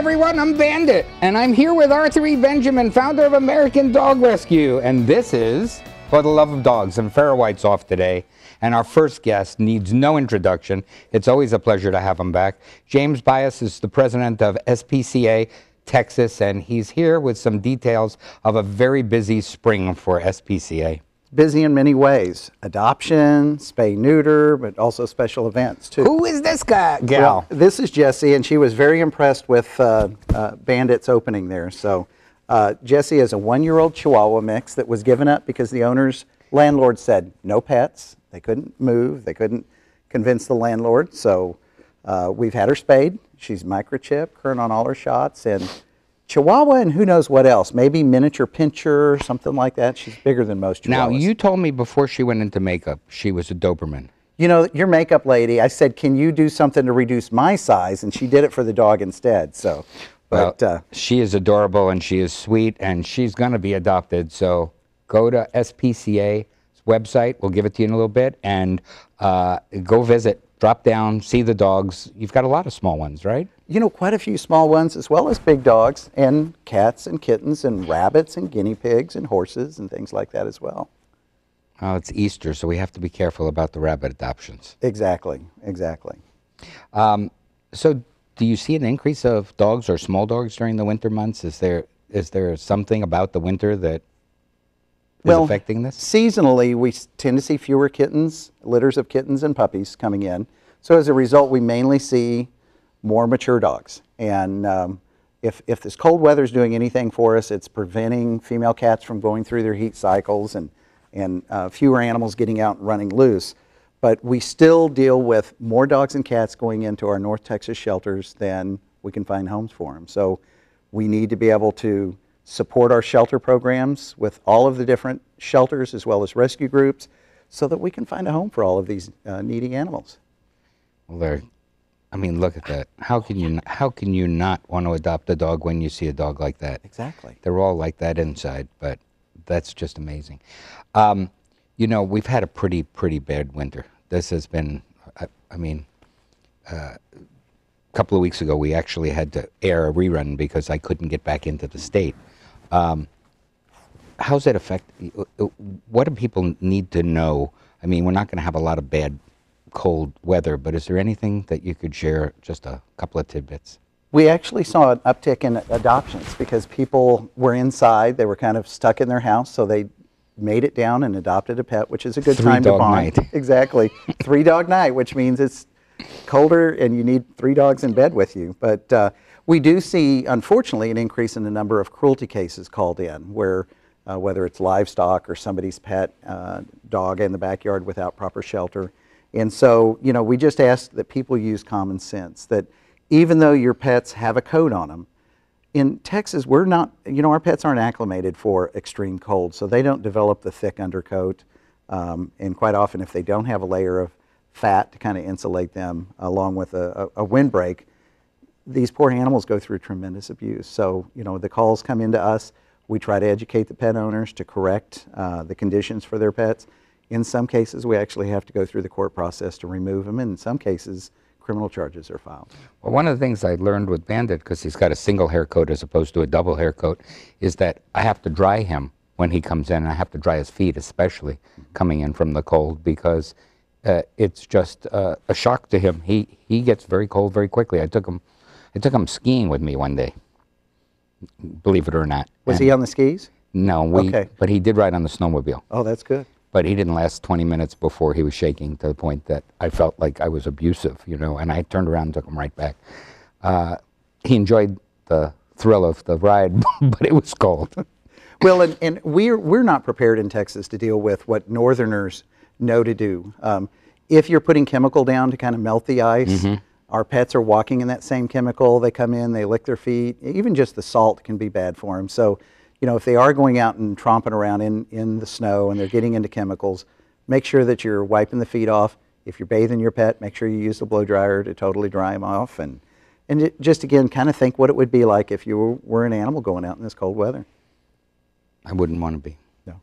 everyone, I'm Bandit, and I'm here with Arthur E. Benjamin, founder of American Dog Rescue, and this is For the Love of Dogs, and Farrah White's off today, and our first guest needs no introduction. It's always a pleasure to have him back. James Bias is the president of SPCA Texas, and he's here with some details of a very busy spring for SPCA. Busy in many ways. Adoption, spay, neuter, but also special events too. Who is this gal? Well, this is Jessie, and she was very impressed with Bandit's opening there. So Jessie is a 1-year-old Chihuahua mix that was given up because the owner's landlord said no pets. They couldn't move. They couldn't convince the landlord. So we've had her spayed. She's microchipped, current on all her shots, and Chihuahua and who knows what else, maybe miniature pincher or something like that. She's bigger than most Chihuahuas. Now, you told me before she went into makeup she was a Doberman. You know, your makeup lady, I said, can you do something to reduce my size? And she did it for the dog instead. So, but well, she is adorable and she is sweet and she's going to be adopted. So go to SPCA's website. We'll give it to you in a little bit. And go visit, drop down, see the dogs. You've got a lot of small ones, right? You know, quite a few small ones, as well as big dogs, and cats and kittens and rabbits and guinea pigs and horses and things like that as well. Oh, it's Easter, so we have to be careful about the rabbit adoptions. Exactly, exactly. So do you see an increase of dogs or small dogs during the winter months? Is there something about the winter that is affecting this? Seasonally, we tend to see fewer kittens, litters of kittens and puppies coming in. So as a result, we mainly see more mature dogs. And if this cold weather is doing anything for us, it's preventing female cats from going through their heat cycles and fewer animals getting out and running loose. But we still deal with more dogs and cats going into our North Texas shelters than we can find homes for them. So we need to be able to support our shelter programs with all of the different shelters as well as rescue groups so that we can find a home for all of these needy animals. Well, I mean, look at that. How can you not want to adopt a dog when you see a dog like that? Exactly. They're all like that inside, but that's just amazing. You know, we've had a pretty bad winter. This has been, I mean, a couple of weeks ago we actually had to air a rerun because I couldn't get back into the state. How's that affect, what do people need to know? I mean, we're not going to have a lot of bad cold weather, but is there anything that you could share, just a couple of tidbits? We actually saw an uptick in adoptions because people were inside. They were kind of stuck in their house, so they made it down and adopted a pet, which is a good time to bond. 3-dog night. Exactly. 3-dog night, which means it's colder and you need 3 dogs in bed with you. But we do see, unfortunately, an increase in the number of cruelty cases called in, where whether it's livestock or somebody's pet dog in the backyard without proper shelter. And so, you know, we just ask that people use common sense, that even though your pets have a coat on them, in Texas, we're not, you know, our pets aren't acclimated for extreme cold, so they don't develop the thick undercoat. And quite often, if they don't have a layer of fat to kind of insulate them, along with a windbreak, these poor animals go through tremendous abuse. So, you know, the calls come into us. We try to educate the pet owners to correct the conditions for their pets. In some cases, we actually have to go through the court process to remove them, and in some cases, criminal charges are filed. Well, one of the things I learned with Bandit, because he's got a single hair coat as opposed to a double hair coat, is that I have to dry him when he comes in, and I have to dry his feet, especially coming in from the cold, because it's just a shock to him. He gets very cold very quickly. I took him skiing with me one day, believe it or not. Was he on the skis? No, but he did ride on the snowmobile. Oh, that's good. But he didn't last 20 minutes before he was shaking to the point that I felt like I was abusive, you know, and I turned around and took him right back. He enjoyed the thrill of the ride, but it was cold. Well, and we're not prepared in Texas to deal with what northerners know to do. If you're putting chemical down to kind of melt the ice, our pets are walking in that same chemical. They come in, they lick their feet. Even just the salt can be bad for them. So, you know, if they are going out and tromping around in the snow and they're getting into chemicals, make sure that you're wiping the feet off. If you're bathing your pet, make sure you use the blow dryer to totally dry them off. And just, again, kind of think what it would be like if you were an animal going out in this cold weather. I wouldn't want to be. No.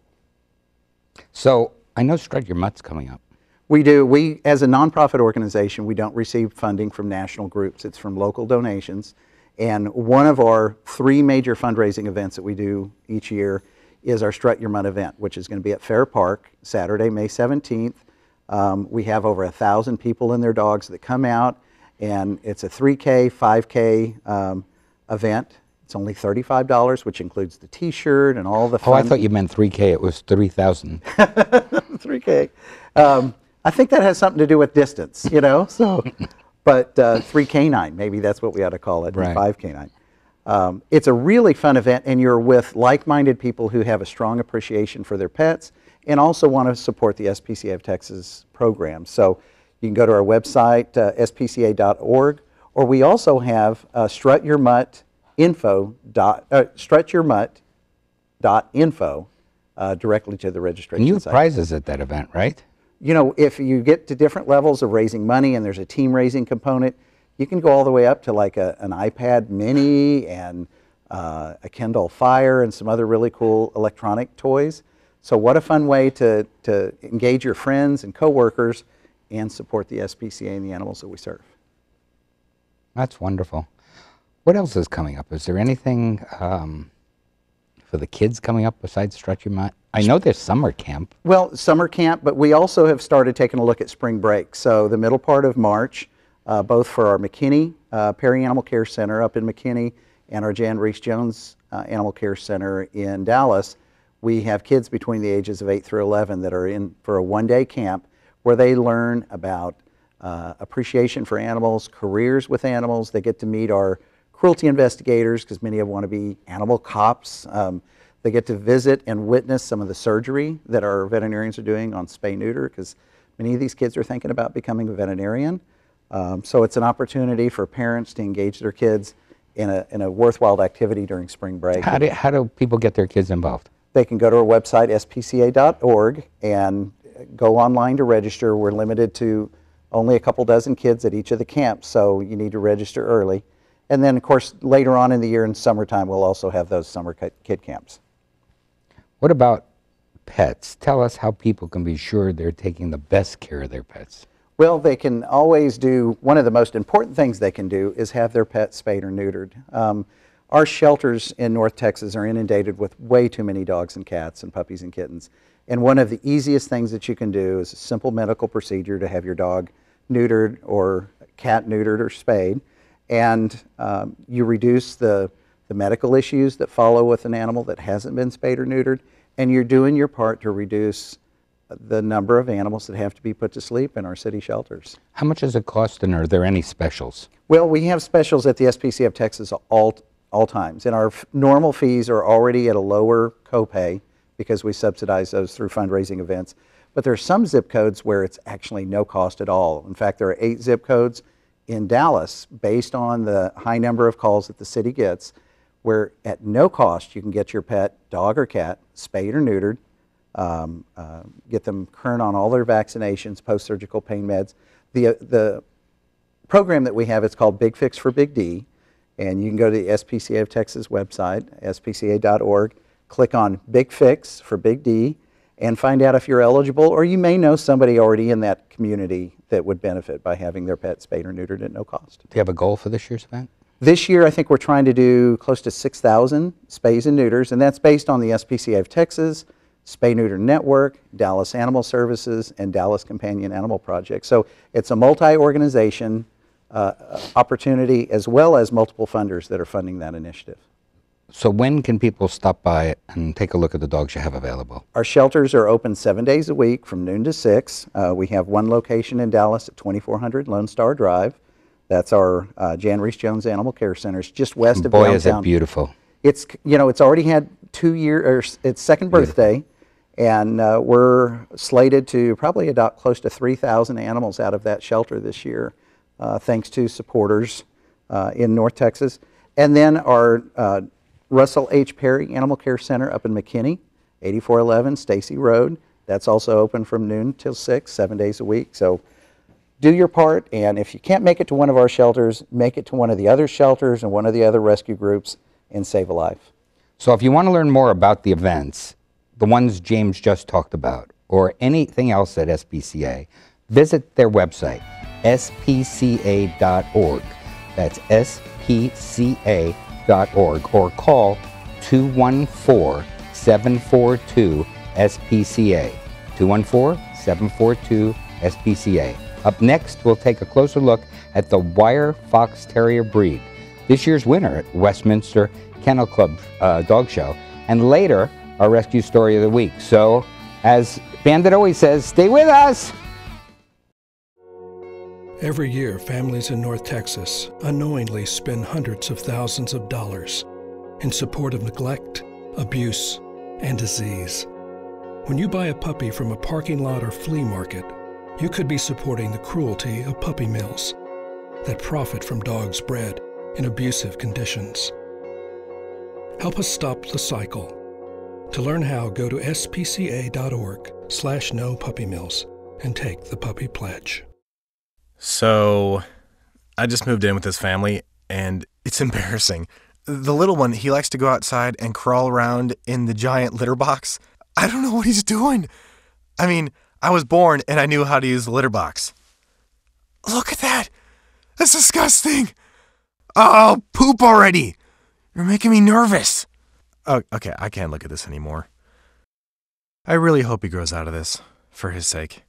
So I know Strut Your Mutt's coming up. We do. We, as a nonprofit organization, we don't receive funding from national groups. It's from local donations. And one of our 3 major fundraising events that we do each year is our Strut Your Mutt event, which is going to be at Fair Park, Saturday, May 17th. We have over 1,000 people and their dogs that come out, and it's a 3K, 5K event. It's only $35, which includes the T-shirt and all the fun. Oh, I thought you meant 3K. It was 3,000. 3K. I think that has something to do with distance, you know. So, but 3K9, maybe that's what we ought to call it. Right. 5K9. It's a really fun event, and you're with like-minded people who have a strong appreciation for their pets and also want to support the SPCA of Texas program. So you can go to our website, spca.org, or we also have strutyourmutt.info directly to the registration And you have site. prizes at that event, right? You know, if you get to different levels of raising money and there's a team raising component, you can go all the way up to like an iPad mini and a Kindle Fire and some other really cool electronic toys. So what a fun way to engage your friends and coworkers and support the SPCA and the animals that we serve. That's wonderful. What else is coming up? Is there anything for the kids coming up besides Strut Your Mutt? I know there's summer camp. Well, summer camp, but we also have started taking a look at spring break. So the middle part of March, both for our McKinney Perry Animal Care Center up in McKinney and our Jan Reese Jones Animal Care Center in Dallas, we have kids between the ages of 8 through 11 that are in for a one-day camp where they learn about appreciation for animals, careers with animals. They get to meet our cruelty investigators because many of them want to be animal cops. They get to visit and witness some of the surgery that our veterinarians are doing on spay-neuter because many of these kids are thinking about becoming a veterinarian. So it's an opportunity for parents to engage their kids in a worthwhile activity during spring break. How do people get their kids involved? They can go to our website, spca.org, and go online to register. We're limited to only a couple dozen kids at each of the camps, so you need to register early. And then, of course, later on in the year in summertime, we'll also have those summer kid camps. What about pets? Tell us how people can be sure they're taking the best care of their pets. Well, they can always do, one of the most important things they can do is have their pets spayed or neutered. Our shelters in North Texas are inundated with way too many dogs and cats and puppies and kittens. And one of the easiest things that you can do is a simple medical procedure to have your dog neutered or cat neutered or spayed. And you reduce the medical issues that follow with an animal that hasn't been spayed or neutered. And you're doing your part to reduce the number of animals that have to be put to sleep in our city shelters. How much does it cost, and are there any specials? Well, we have specials at the SPCA of Texas all times, and our normal fees are already at a lower copay because we subsidize those through fundraising events. But there are some zip codes where it's actually no cost at all. In fact, there are 8 zip codes in Dallas based on the high number of calls that the city gets where at no cost you can get your pet, dog or cat, spayed or neutered, get them current on all their vaccinations, post-surgical pain meds. The program that we have, it's called Big Fix for Big D, and you can go to the SPCA of Texas website, spca.org, click on Big Fix for Big D, and find out if you're eligible, or you may know somebody already in that community that would benefit by having their pet spayed or neutered at no cost. Do you have a goal for this year's event? This year, I think we're trying to do close to 6,000 spays and neuters, and that's based on the SPCA of Texas, Spay Neuter Network, Dallas Animal Services, and Dallas Companion Animal Project. So it's a multi-organization opportunity as well as multiple funders that are funding that initiative. So when can people stop by and take a look at the dogs you have available? Our shelters are open 7 days a week from noon to 6. We have one location in Dallas at 2400 Lone Star Drive. That's our Jan Reese Jones Animal Care Center. It's just west of downtown. Boy, is it beautiful. It's, you know, it's already had 2 years, its second birthday, and we're slated to probably adopt close to 3,000 animals out of that shelter this year, thanks to supporters in North Texas. And then our Russell H. Perry Animal Care Center up in McKinney, 8411 Stacy Road. That's also open from noon till 6, 7 days a week. So do your part, and if you can't make it to one of our shelters, make it to one of the other shelters and one of the other rescue groups and save a life. So if you want to learn more about the events, the ones James just talked about, or anything else at SPCA, visit their website, spca.org. That's spca.org or call 214-742-SPCA. 214-742-SPCA. Up next, we'll take a closer look at the Wire Fox Terrier breed, this year's winner at Westminster Kennel Club Dog Show, and later, our rescue story of the week. So, as Bandit always says, stay with us! Every year, families in North Texas unknowingly spend hundreds of thousands of dollars in support of neglect, abuse, and disease. When you buy a puppy from a parking lot or flea market, you could be supporting the cruelty of puppy mills that profit from dogs bred in abusive conditions. Help us stop the cycle. To learn how, go to spca.org/no-puppy-mills and take the puppy pledge. So, I just moved in with this family, and it's embarrassing. The little one, he likes to go outside and crawl around in the giant litter box. I don't know what he's doing. I mean, I was born and I knew how to use the litter box. Look at that! That's disgusting! Oh, poop already! You're making me nervous. Oh, okay, I can't look at this anymore. I really hope he grows out of this, for his sake.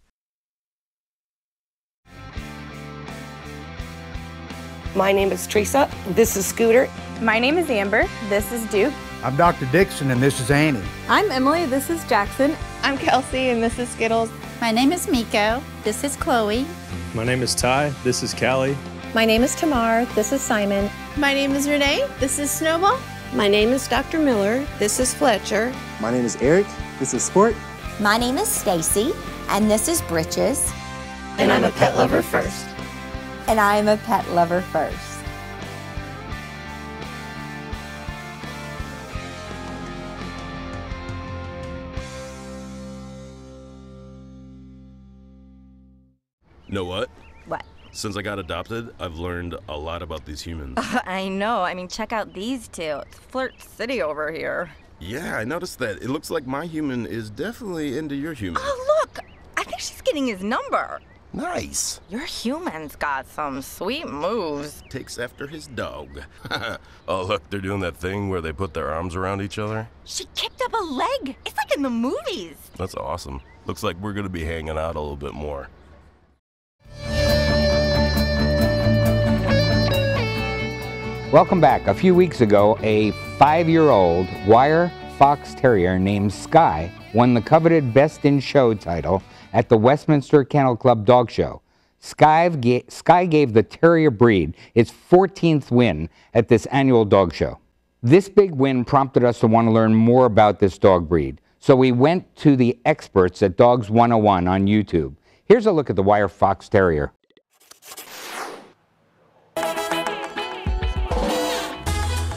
My name is Teresa. This is Scooter. My name is Amber. This is Duke. I'm Dr. Dixon, and this is Annie. I'm Emily. This is Jackson. I'm Kelsey, and this is Skittles. My name is Miko. This is Chloe. My name is Ty. This is Callie. My name is Tamar. This is Simon. My name is Renee. This is Snowball. My name is Dr. Miller. This is Fletcher. My name is Eric. This is Sport. My name is Stacy, and this is Britches. And I'm a pet lover first. And I'm a pet lover first. Know what? What? Since I got adopted, I've learned a lot about these humans. I know. I mean, check out these two. It's Flirt City over here. Yeah, I noticed that. It looks like my human is definitely into your human. Oh, look! I think she's getting his number. Nice. Your human's got some sweet moves. Takes after his dog. Oh, look, they're doing that thing where they put their arms around each other. She kicked up a leg. It's like in the movies. That's awesome. Looks like we're going to be hanging out a little bit more. Welcome back. A few weeks ago, a 5-year-old Wire Fox Terrier named Sky won the coveted Best in Show title at the Westminster Kennel Club Dog Show. Sky gave the terrier breed its 14th win at this annual dog show. This big win prompted us to want to learn more about this dog breed, so we went to the experts at Dogs 101 on YouTube. Here's a look at the Wire Fox Terrier.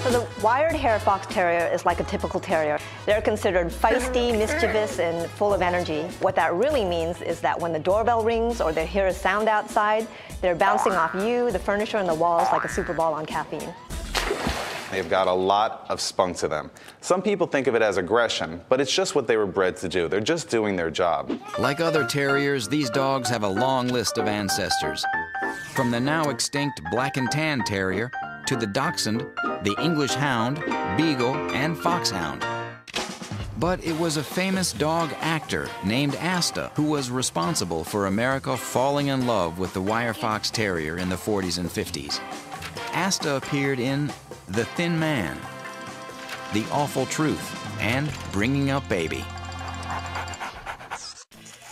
The wired hair fox terrier is like a typical terrier. They're considered feisty, mischievous, and full of energy. What that really means is that when the doorbell rings or they hear a sound outside, they're bouncing off you, the furniture, and the walls like a Super Ball on caffeine. They've got a lot of spunk to them. Some people think of it as aggression, but it's just what they were bred to do. They're just doing their job. Like other terriers, these dogs have a long list of ancestors. From the now extinct Black and Tan Terrier to the Dachshund, the English Hound, Beagle, and Foxhound. But it was a famous dog actor named Asta who was responsible for America falling in love with the Wire Fox Terrier in the 40s and 50s. Asta appeared in The Thin Man, The Awful Truth, and Bringing Up Baby.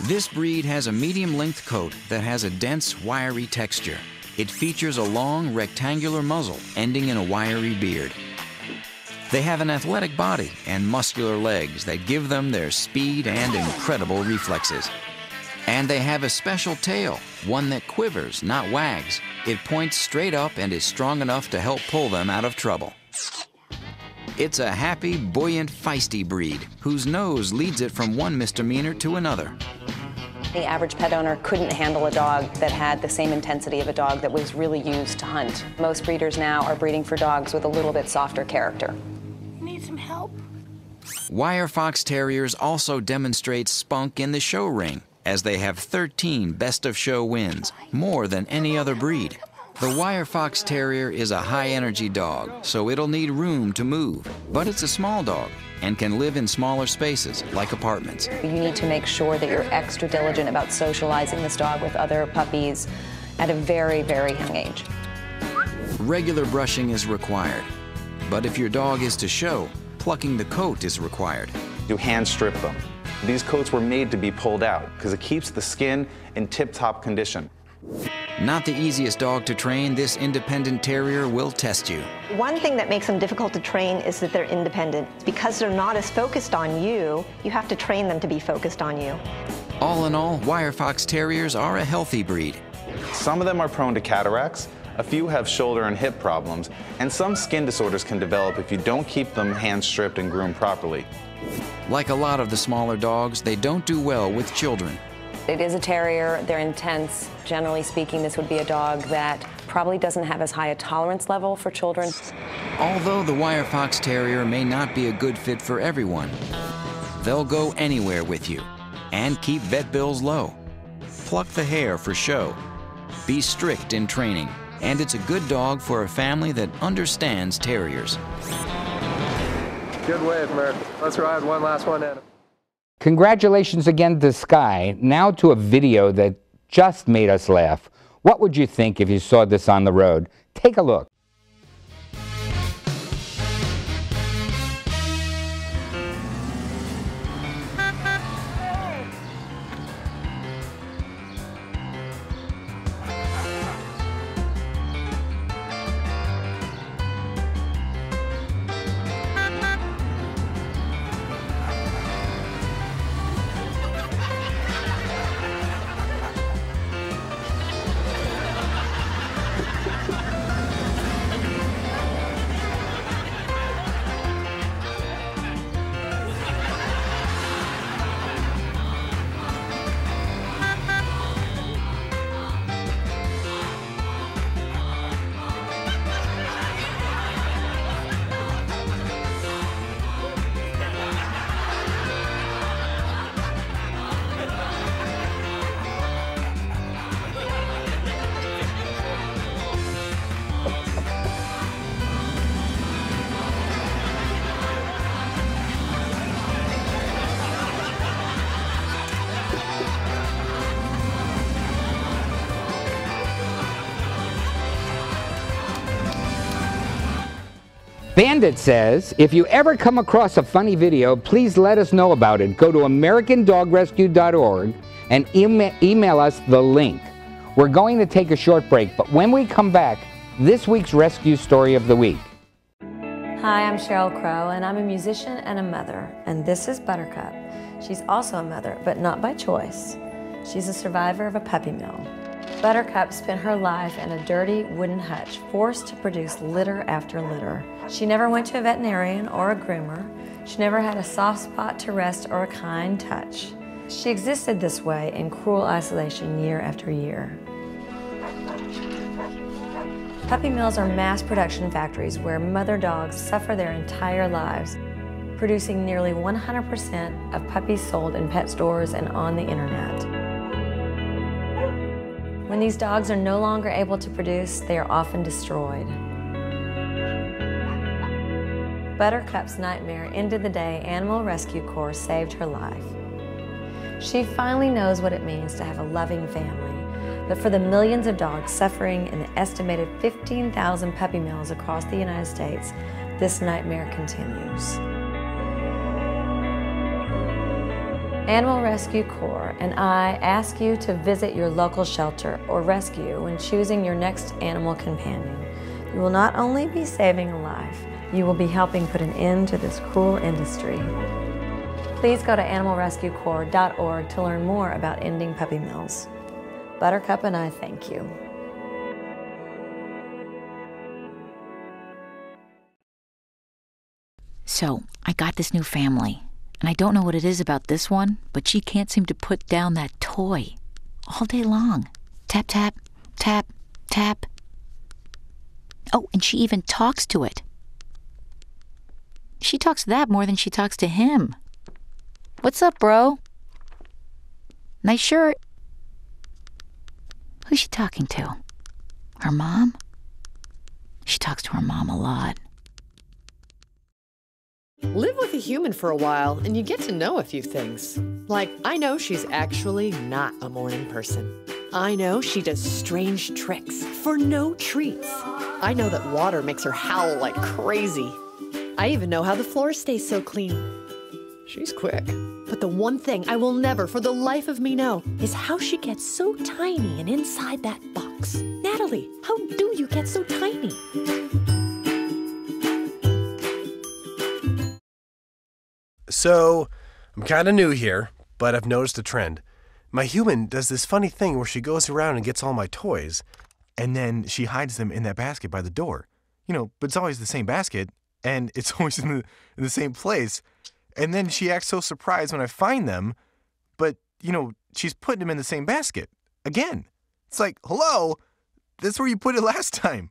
This breed has a medium-length coat that has a dense, wiry texture. It features a long, rectangular muzzle ending in a wiry beard. They have an athletic body and muscular legs that give them their speed and incredible reflexes. And they have a special tail, one that quivers, not wags. It points straight up and is strong enough to help pull them out of trouble. It's a happy, buoyant, feisty breed whose nose leads it from one misdemeanor to another. The average pet owner couldn't handle a dog that had the same intensity of a dog that was really used to hunt. Most breeders now are breeding for dogs with a little bit softer character. You need some help? Wire Fox Terriers also demonstrate spunk in the show ring, as they have 13 Best of Show wins, more than any other breed. The Wire Fox Terrier is a high-energy dog, so it'll need room to move. But it's a small dog and can live in smaller spaces, like apartments. You need to make sure that you're extra diligent about socializing this dog with other puppies at a very, very young age. Regular brushing is required. But if your dog is to show, plucking the coat is required. You hand strip them. These coats were made to be pulled out because it keeps the skin in tip-top condition. Not the easiest dog to train, this independent terrier will test you. One thing that makes them difficult to train is that they're independent. Because they're not as focused on you, you have to train them to be focused on you. All in all, Wire Fox Terriers are a healthy breed. Some of them are prone to cataracts, a few have shoulder and hip problems, and some skin disorders can develop if you don't keep them hand stripped and groomed properly. Like a lot of the smaller dogs, they don't do well with children. It is a terrier, they're intense. Generally speaking, this would be a dog that probably doesn't have as high a tolerance level for children. Although the Wire Fox Terrier may not be a good fit for everyone, they'll go anywhere with you and keep vet bills low. Pluck the hair for show. Be strict in training, and it's a good dog for a family that understands terriers. Good wave, Murph. Let's ride one last one at him. Congratulations again to Sky. Now to a video that just made us laugh. What would you think if you saw this on the road? Take a look. Bandit says, if you ever come across a funny video, please let us know about it. Go to AmericanDogRescue.org and email us the link. We're going to take a short break, but when we come back, this week's rescue story of the week. Hi, I'm Sheryl Crow, and I'm a musician and a mother, and this is Buttercup. She's also a mother, but not by choice. She's a survivor of a puppy mill. Buttercup spent her life in a dirty wooden hutch, forced to produce litter after litter. She never went to a veterinarian or a groomer. She never had a soft spot to rest or a kind touch. She existed this way in cruel isolation year after year. Puppy mills are mass production factories where mother dogs suffer their entire lives, producing nearly 100% of puppies sold in pet stores and on the internet. When these dogs are no longer able to produce, they are often destroyed. Buttercup's nightmare ended the day Animal Rescue Corps saved her life. She finally knows what it means to have a loving family, but for the millions of dogs suffering in the estimated 15,000 puppy mills across the United States, this nightmare continues. Animal Rescue Corps and I ask you to visit your local shelter or rescue when choosing your next animal companion. You will not only be saving a life, you will be helping put an end to this cruel industry. Please go to animalrescuecorps.org to learn more about ending puppy mills. Buttercup and I thank you. So, I got this new family. And I don't know what it is about this one, but she can't seem to put down that toy all day long. Tap, tap, tap, tap. Oh, and she even talks to it. She talks to that more than she talks to him. What's up, bro? Nice shirt. Who's she talking to? Her mom? She talks to her mom a lot. Live with a human for a while and you get to know a few things. Like, I know she's actually not a morning person. I know she does strange tricks for no treats. I know that water makes her howl like crazy. I even know how the floor stays so clean. She's quick. But the one thing I will never for the life of me know is how she gets so tiny and inside that box. Natalie, how do you get so tiny? So, I'm kind of new here, but I've noticed a trend. My human does this funny thing where she goes around and gets all my toys, and then she hides them in that basket by the door. You know, but it's always the same basket, and it's always in the same place. And then she acts so surprised when I find them, but, you know, she's putting them in the same basket. Again. It's like, hello, that's where you put it last time.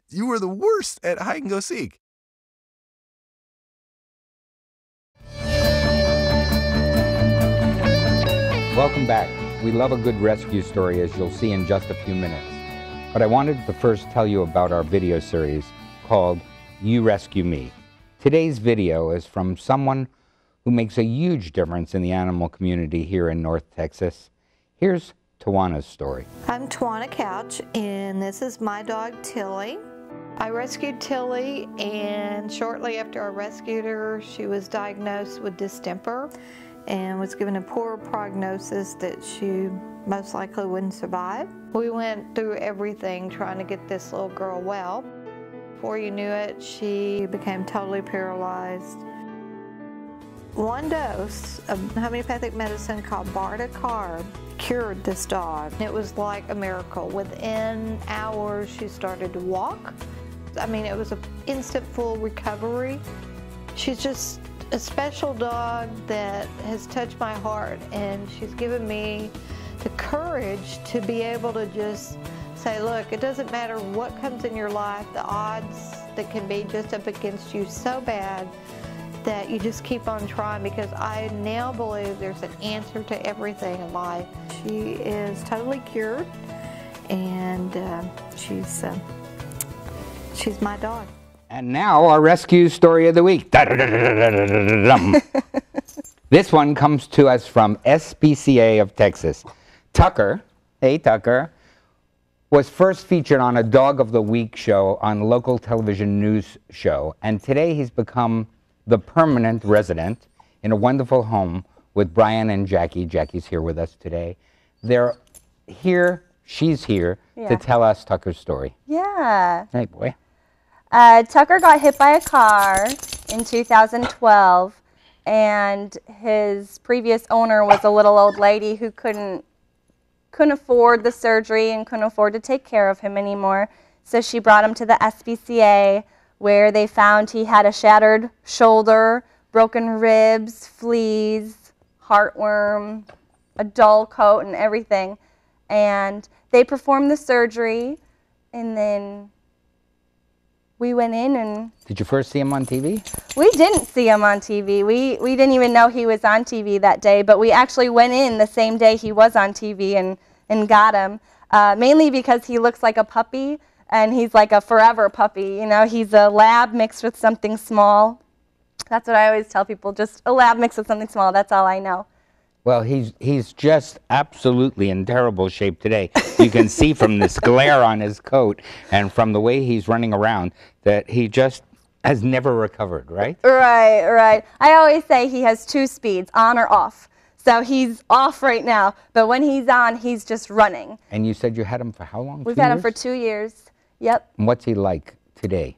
You were the worst at hide and go seek. Welcome back. We love a good rescue story, as you'll see in just a few minutes. But I wanted to first tell you about our video series called You Rescue Me. Today's video is from someone who makes a huge difference in the animal community here in North Texas. Here's Tawana's story. I'm Tawana Couch, and this is my dog Tilly. I rescued Tilly, and shortly after I rescued her, she was diagnosed with distemper and was given a poor prognosis that she most likely wouldn't survive. We went through everything trying to get this little girl well. Before you knew it, she became totally paralyzed. One dose of homeopathic medicine called Bardacarb cured this dog. It was like a miracle. Within hours, she started to walk. I mean, it was an instant full recovery. She's just a special dog that has touched my heart, and she's given me the courage to be able to just say, look, it doesn't matter what comes in your life, the odds that can be just up against you so bad that you just keep on trying, because I now believe there's an answer to everything in life. She is totally cured, and she's my dog. And now our rescue story of the week. This one comes to us from SPCA of Texas. Tucker, hey Tucker, was first featured on a Dog of the Week show on local television news show, and today he's become the permanent resident in a wonderful home with Brian and Jackie. Jackie's here with us today. They're here, she's here to tell us Tucker's story. Yeah. Hey boy. Tucker got hit by a car in 2012, and his previous owner was a little old lady who couldn't afford the surgery and couldn't afford to take care of him anymore. So she brought him to the SPCA, where they found he had a shattered shoulder, broken ribs, fleas, heartworm, a dull coat, and everything. And they performed the surgery, and then we went in and... Did you first see him on TV? We didn't see him on TV. We didn't even know he was on TV that day, but we actually went in the same day he was on TV and got him, mainly because he looks like a puppy, and he's like a forever puppy. You know, he's a lab mixed with something small. That's what I always tell people, just a lab mixed with something small. That's all I know. Well, he's just absolutely in terrible shape today. You can see from this glare on his coat and from the way he's running around that he just has never recovered, right? Right, right. I always say he has two speeds, on or off. So he's off right now, but when he's on, he's just running. And you said you had him for how long? We've had him for 2 years. Yep. And what's he like today?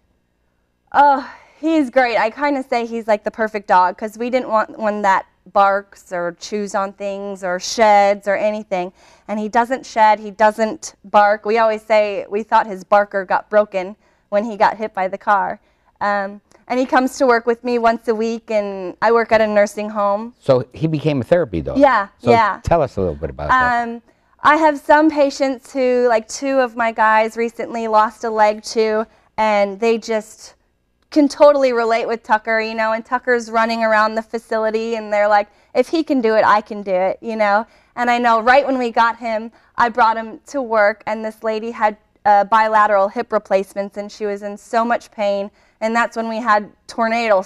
Oh, he's great. I kind of say he's like the perfect dog, because we didn't want one that barks or chews on things or sheds or anything. And he doesn't shed, he doesn't bark. We always say we thought his barker got broken when he got hit by the car. And he comes to work with me once a week, and I work at a nursing home. So he became a therapy dog? Yeah, so yeah. Tell us a little bit about that. I have some patients who, like 2 of my guys recently lost a leg too, and they just can totally relate with Tucker, you know, and Tucker's running around the facility, and they're like, if he can do it, I can do it, you know. And I know right when we got him, I brought him to work, and this lady had bilateral hip replacements, and she was in so much pain. And that's when we had tornado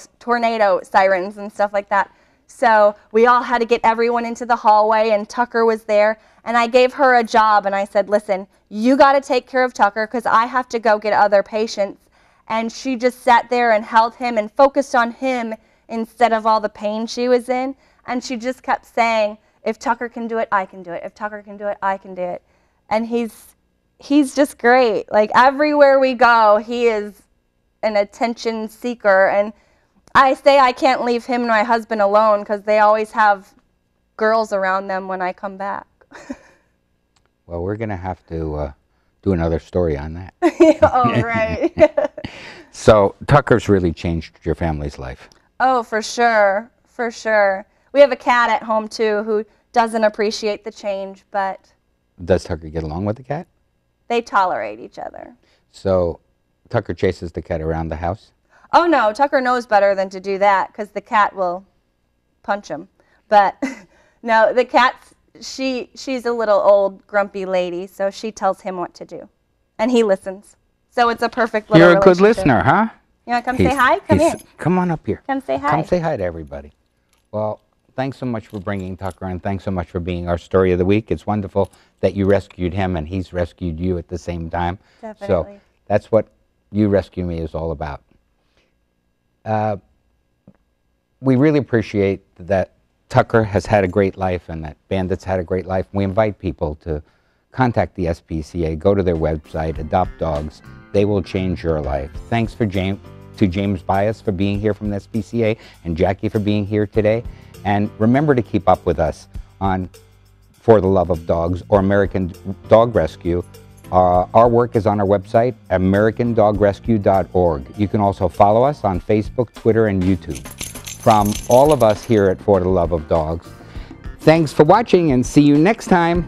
sirens and stuff like that. So we all had to get everyone into the hallway, and Tucker was there. And I gave her a job, and I said, listen, you got to take care of Tucker because I have to go get other patients. And she just sat there and held him and focused on him instead of all the pain she was in. And she just kept saying, if Tucker can do it, I can do it. If Tucker can do it, I can do it. And he's just great. Like, everywhere we go, he is an attention seeker. And I say I can't leave him and my husband alone because they always have girls around them when I come back. Well, we're going to have to do another story on that. Oh, right. So Tucker's really changed your family's life. Oh, for sure. For sure. We have a cat at home, too, who doesn't appreciate the change, but... Does Tucker get along with the cat? They tolerate each other. So Tucker chases the cat around the house? Oh, no. Tucker knows better than to do that because the cat will punch him. But, no, the cat's... She's a little old, grumpy lady, so she tells him what to do. And he listens. So it's a perfect little You're a good listener, huh? You want to come say hi? Come here. Come on up here. Come say hi. Come say hi to everybody. Well, thanks so much for bringing Tucker, and thanks so much for being our story of the week. It's wonderful that you rescued him and he's rescued you at the same time. Definitely. So that's what You Rescue Me is all about. We really appreciate that Tucker has had a great life and that Bandit's had a great life. We invite people to contact the SPCA, go to their website, adopt dogs. They will change your life. Thanks to James Bias for being here from the SPCA and Jackie for being here today. And remember to keep up with us on For the Love of Dogs or American Dog Rescue. Our work is on our website, americandogrescue.org. You can also follow us on Facebook, Twitter, and YouTube. From all of us here at For the Love of Dogs, thanks for watching and see you next time.